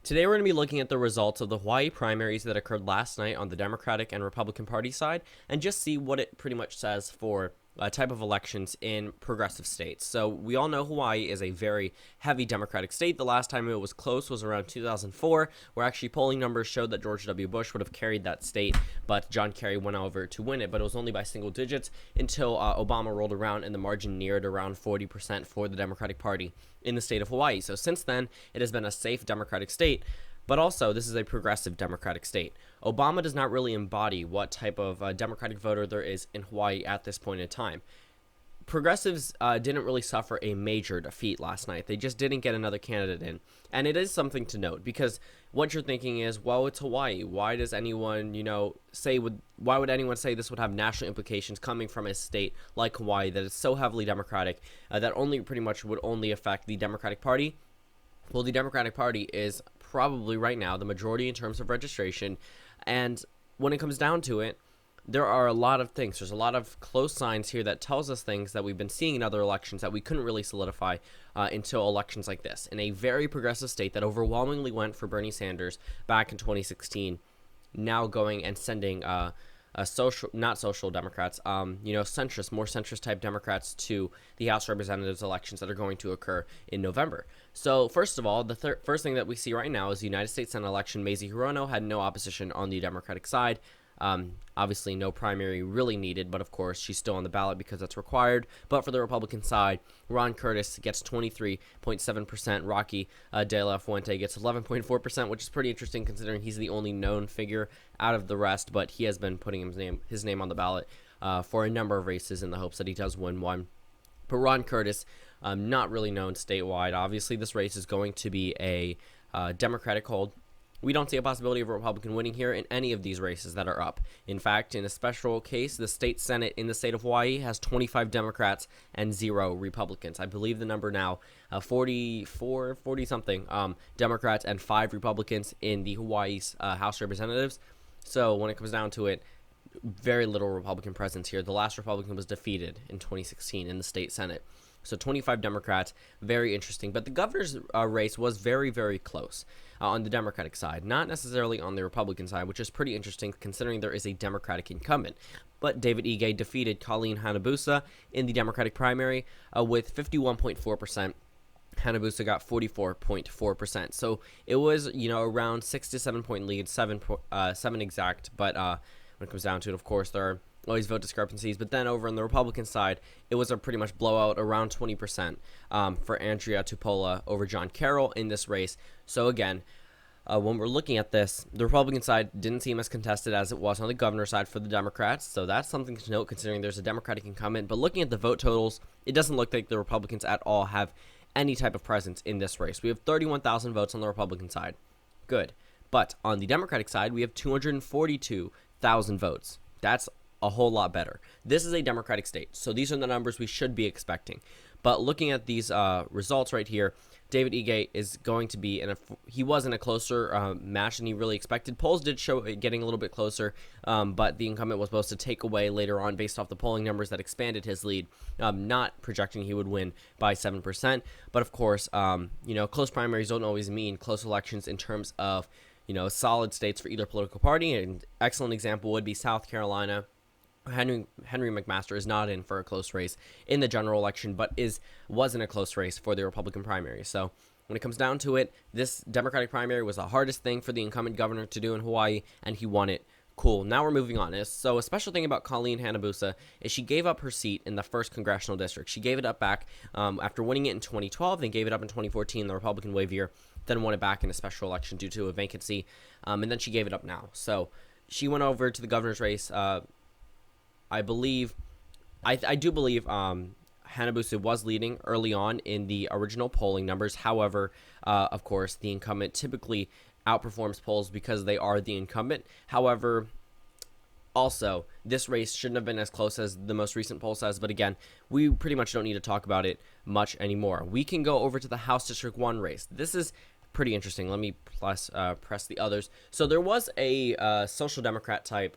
Today we're going to be looking at the results of the Hawaii primaries that occurred last night on the Democratic and Republican Party side and just see what it pretty much says for type of elections in progressive states. So we all know Hawaii is a very heavy Democratic state. The last time it was close was around 2004, where actually polling numbers showed that George W. Bush would have carried that state, but John Kerry went over to win it, but it was only by single digits until Obama rolled around and the margin neared around 40% for the Democratic Party in the state of Hawaii. So since then, it has been a safe Democratic state. But also, this is a progressive Democratic state. Obama does not really embody what type of Democratic voter there is in Hawaii at this point in time. Progressives didn't really suffer a major defeat last night. They just didn't get another candidate in. And it is something to note because what you're thinking is, well, it's Hawaii. Why does anyone, why would anyone say this would have national implications coming from a state like Hawaii that is so heavily Democratic that only pretty much would only affect the Democratic Party? Well, the Democratic Party is probably right now the majority in terms of registration, and when it comes down to it, there are a lot of things. There's a lot of close signs here that tells us things that we've been seeing in other elections that we couldn't really solidify until elections like this. In a very progressive state that overwhelmingly went for Bernie Sanders back in 2016, now going and sending not social Democrats, centrist, more centrist type Democrats to the House of Representatives elections that are going to occur in November. So first of all, the first thing that we see right now is the United States Senate election. Mazie Hirono had no opposition on the Democratic side. Obviously no primary really needed, but of course she's still on the ballot because that's required. But for the Republican side, Ron Curtis gets 23.7%. Rocky De La Fuente gets 11.4%, which is pretty interesting considering he's the only known figure out of the rest, but he has been putting his name on the ballot for a number of races in the hopes that he does win one. But Ron Curtis, not really known statewide. Obviously, this race is going to be a Democratic hold. We don't see a possibility of a Republican winning here in any of these races that are up. In fact, in a special case, the state Senate in the state of Hawaii has 25 Democrats and 0 Republicans. I believe the number now, 40-something Democrats and 5 Republicans in the Hawaii's House of Representatives. So when it comes down to it, very little Republican presence here. The last Republican was defeated in 2016 in the state Senate. So 25 Democrats, very interesting. But the governor's race was very, very close on the Democratic side, not necessarily on the Republican side, which is pretty interesting considering there is a Democratic incumbent. But David Ige defeated Colleen Hanabusa in the Democratic primary with 51.4%. Hanabusa got 44.4%. So it was, around 6 to 7 point lead, 7 exact. But when it comes down to it, of course, there are always vote discrepancies. But then over on the Republican side, it was a pretty much blowout, around 20% for Andrea Tupola over John Carroll in this race. So again, when we're looking at this, the Republican side didn't seem as contested as it was on the governor's side for the Democrats. So that's something to note considering there's a Democratic incumbent. But looking at the vote totals, it doesn't look like the Republicans at all have any type of presence in this race. We have 31,000 votes on the Republican side. Good. But on the Democratic side, we have 242,000 votes. That's a whole lot better. This is a Democratic state, so these are the numbers we should be expecting. But looking at these results right here, David Ige is going to be he was in a closer match than he really expected. Polls did show it getting a little bit closer, but the incumbent was supposed to take away later on based off the polling numbers that expanded his lead, not projecting he would win by 7%. But of course, close primaries don't always mean close elections in terms of, solid states for either political party. An excellent example would be South Carolina. Henry McMaster is not in for a close race in the general election, but was in a close race for the Republican primary. So when it comes down to it, this Democratic primary was the hardest thing for the incumbent governor to do in Hawaii, and he won it. Cool. Now we're moving on. So a special thing about Colleen Hanabusa is she gave up her seat in the 1st Congressional District. She gave it up back after winning it in 2012, then gave it up in 2014, the Republican wave year, then won it back in a special election due to a vacancy, and then she gave it up now. So she went over to the governor's race. I do believe Hanabusa was leading early on in the original polling numbers. However, of course, the incumbent typically outperforms polls because they are the incumbent. However, also, this race shouldn't have been as close as the most recent poll says, but again, we pretty much don't need to talk about it much anymore. We can go over to the House District 1 race. This is pretty interesting. Let me press the others. So there was a social democrat type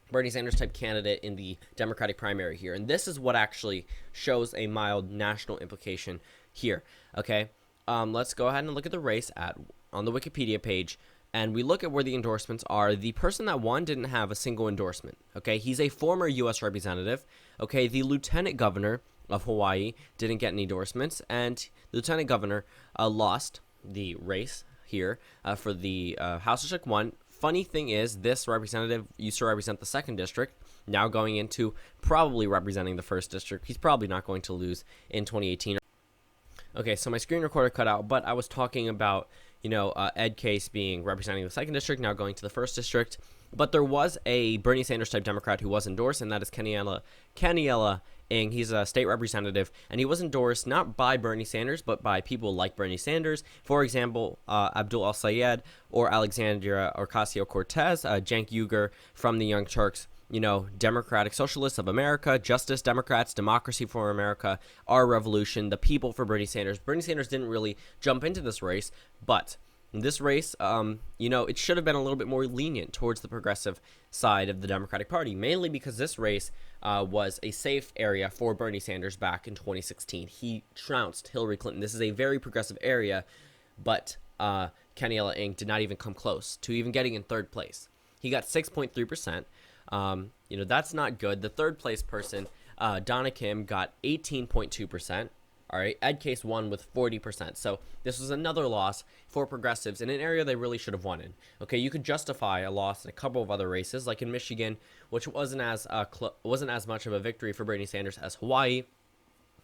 Bernie Sanders type candidate in the Democratic primary here. And this is what actually shows a mild national implication here. Okay, let's go ahead and look at the race at on the Wikipedia page and we look at where the endorsements are, the person that won didn't have a single endorsement. Okay, he's a former U.S. representative. Okay, the lieutenant governor of Hawaii didn't get any endorsements, and the lieutenant governor lost the race here for the House District 1. Funny thing is, this representative used to represent the 2nd District, now going into probably representing the 1st District. He's probably not going to lose in 2018. Okay, so my screen recorder cut out, but I was talking about, Ed Case being representing the 2nd District, now going to the 1st District. But there was a Bernie Sanders type Democrat who was endorsed, and that is Kaniela Ing. He's a state representative, and he was endorsed not by Bernie Sanders, but by people like Bernie Sanders. For example, Abdul Al-Sayed or Alexandria Ocasio-Cortez, Cenk Uygur from the Young Turks, Democratic Socialists of America, Justice Democrats, Democracy for America, Our Revolution, the people for Bernie Sanders. Bernie Sanders didn't really jump into this race, but in this race, it should have been a little bit more lenient towards the progressive side of the Democratic Party, mainly because this race was a safe area for Bernie Sanders back in 2016. He trounced Hillary Clinton. This is a very progressive area, but Kaniela Ing did not even come close to even getting in 3rd place. He got 6.3%. That's not good. The 3rd place person, Donna Kim, got 18.2%. All right, Ed Case won with 40%. So this was another loss for progressives in an area they really should have won in. Okay, you could justify a loss in a couple of other races, like in Michigan, which wasn't as much of a victory for Bernie Sanders as Hawaii,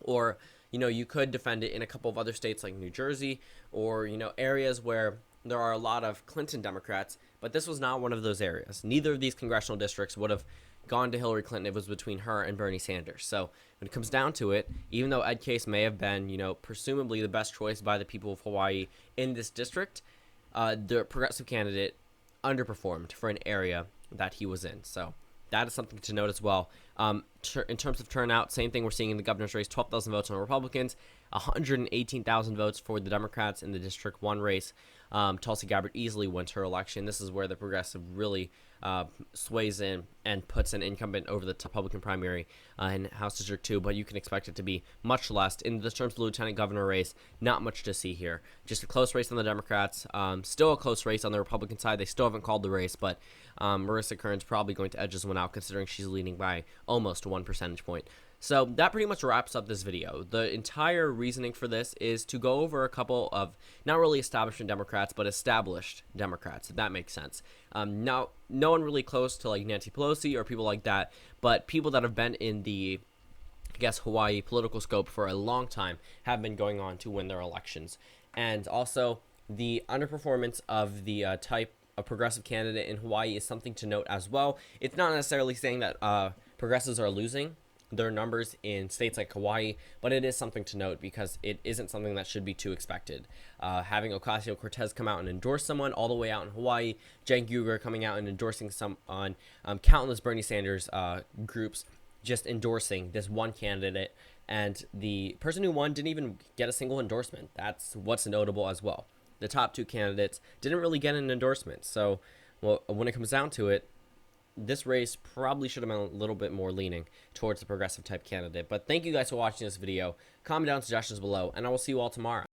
or you could defend it in a couple of other states like New Jersey, or areas where there are a lot of Clinton Democrats. But this was not one of those areas. Neither of these congressional districts would have gone to Hillary Clinton if it was between her and Bernie Sanders. So when it comes down to it, even though Ed Case may have been, presumably the best choice by the people of Hawaii in this district, the progressive candidate underperformed for an area that he was in. So that is something to note as well. In terms of turnout, same thing we're seeing in the governor's race, 12,000 votes on the Republicans, 118,000 votes for the Democrats in the District 1 race. Tulsi Gabbard easily wins her election. This is where the progressive really sways in and puts an incumbent over the Republican primary in House District 2, but you can expect it to be much less. In the terms of the lieutenant governor race, not much to see here. Just a close race on the Democrats, still a close race on the Republican side. They still haven't called the race, but Marissa Kern's probably going to edge this one out considering she's leading by almost 1 percentage point. So that pretty much wraps up this video. The entire reasoning for this is to go over a couple of not really establishment Democrats, but established Democrats, if that makes sense. Now, no one really close to like Nancy Pelosi or people like that, but people that have been in the, Hawaii political scope for a long time have been going on to win their elections. And also, the underperformance of the type of progressive candidate in Hawaii is something to note as well. It's not necessarily saying that progressives are losing their numbers in states like Hawaii, but it is something to note because it isn't something that should be too expected. Having Ocasio-Cortez come out and endorse someone all the way out in Hawaii, Cenk Uygur coming out and endorsing someone, countless Bernie Sanders groups just endorsing this one candidate, and the person who won didn't even get a single endorsement. That's what's notable as well. The top 2 candidates didn't really get an endorsement. So, when it comes down to it, this race probably should have been a little bit more leaning towards the progressive type candidate. But thank you guys for watching this video. Comment down suggestions below, and I will see you all tomorrow.